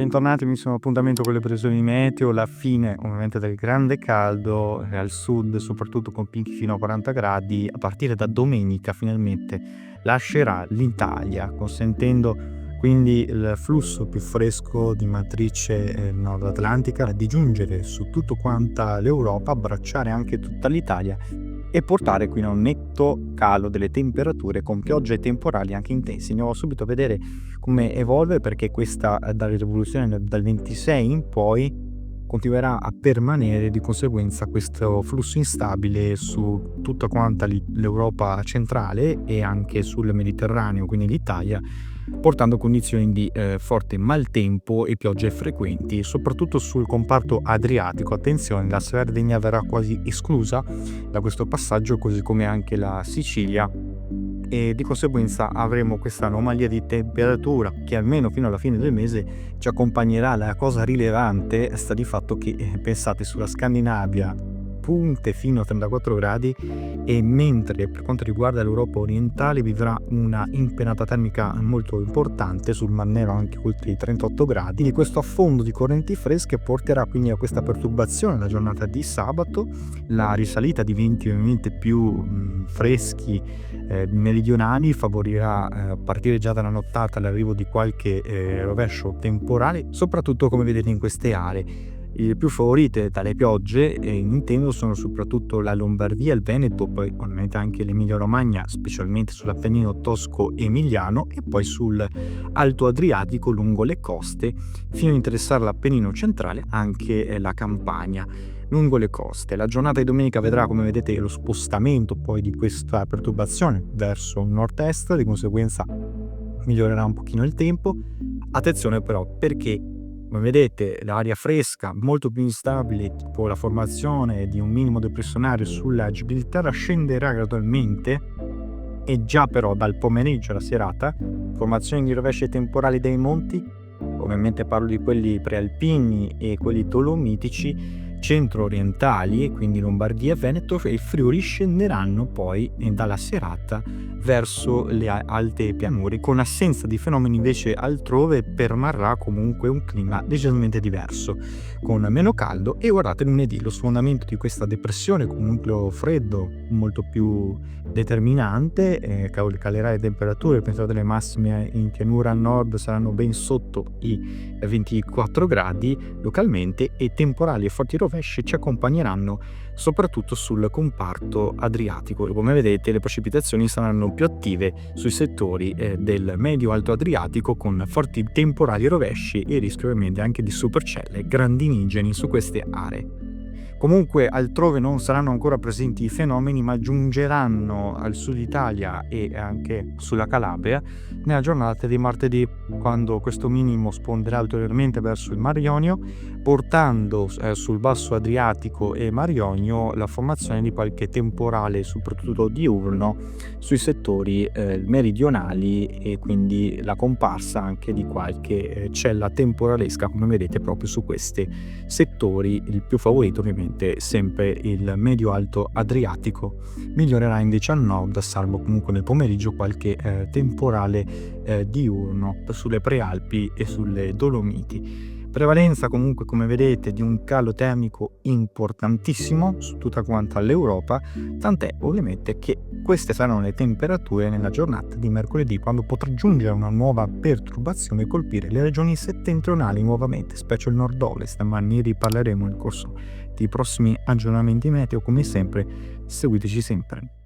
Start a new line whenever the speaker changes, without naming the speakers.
bentornati al mio appuntamento con le previsioni meteo. La fine ovviamente del grande caldo al sud, soprattutto con picchi fino a 40 gradi, a partire da domenica finalmente lascerà l'Italia, consentendo quindi il flusso più fresco di matrice nord atlantica di giungere su tutto quanta l'Europa, abbracciare anche tutta l'Italia e portare quindi a un netto calo delle temperature con piogge e temporali anche intensi. Andiamo subito a vedere come evolve, perché questa dalle rivoluzioni dal 26 in poi continuerà a permanere, di conseguenza questo flusso instabile su tutta quanta l'Europa centrale e anche sul Mediterraneo, quindi l'Italia, portando condizioni di forte maltempo e piogge frequenti, soprattutto sul comparto adriatico. Attenzione, la Sardegna verrà quasi esclusa da questo passaggio, così come anche la Sicilia, e di conseguenza avremo questa anomalia di temperatura che almeno fino alla fine del mese ci accompagnerà. La cosa rilevante sta di fatto che pensate, sulla Scandinavia punte fino a 34 gradi, e mentre per quanto riguarda l'Europa orientale vivrà una impenata termica molto importante, sul Mar Nero anche oltre i 38 gradi, e questo affondo di correnti fresche porterà quindi a questa perturbazione la giornata di sabato, la risalita di venti ovviamente più freschi meridionali favorirà a partire già dalla nottata l'arrivo di qualche rovescio temporale, soprattutto come vedete in queste aree. Le più favorite dalle piogge intendo sono soprattutto la Lombardia, il Veneto, poi ovviamente anche l'Emilia Romagna, specialmente sull'Appennino tosco-emiliano, e poi sul Alto Adriatico lungo le coste, fino a interessare l'Appennino centrale, anche la Campania lungo le coste. La giornata di domenica vedrà, come vedete, lo spostamento poi di questa perturbazione verso il nord-est, di conseguenza migliorerà un pochino il tempo. Attenzione però, perché come vedete l'aria fresca, molto più instabile, tipo la formazione di un minimo depressionario sulla Gibilterra, scenderà gradualmente, e già però dal pomeriggio alla serata formazione di rovesci temporali dai monti, ovviamente parlo di quelli prealpini e quelli dolomitici, centro-orientali, quindi Lombardia e Veneto, e il Friuli, scenderanno poi dalla serata verso le alte pianure. Con assenza di fenomeni invece altrove permarrà comunque un clima decisamente diverso, con meno caldo. E guardate, lunedì lo sfondamento di questa depressione con un nucleo freddo molto più determinante calerà le temperature. Pensate, le massime in pianura a nord saranno ben sotto i 24 gradi localmente, e temporali e forti rovesci ci accompagneranno soprattutto sul comparto adriatico. Come vedete, le precipitazioni saranno più attive sui settori del medio-alto Adriatico, con forti temporali e rovesci e rischio ovviamente anche di supercelle grandinigeni su queste aree. Comunque altrove non saranno ancora presenti i fenomeni, ma giungeranno al sud Italia e anche sulla Calabria nella giornata di martedì, quando questo minimo sponderà ulteriormente verso il Mar Ionio, portando sul basso Adriatico e Mar Ionio la formazione di qualche temporale, soprattutto diurno, sui settori meridionali, e quindi la comparsa anche di qualche cella temporalesca, come vedete, proprio su questi settori. Il più favorito ovviamente sempre il medio-alto Adriatico. Migliorerà invece al nord, salvo comunque nel pomeriggio qualche temporale diurno sulle prealpi e sulle Dolomiti. Prevalenza comunque, come vedete, di un calo termico importantissimo su tutta quanta l'Europa, tant'è ovviamente che queste saranno le temperature nella giornata di mercoledì, quando potrà giungere una nuova perturbazione e colpire le regioni settentrionali nuovamente, specie il nord-ovest, ma ne riparleremo nel corso dei prossimi aggiornamenti meteo. Come sempre, seguiteci sempre.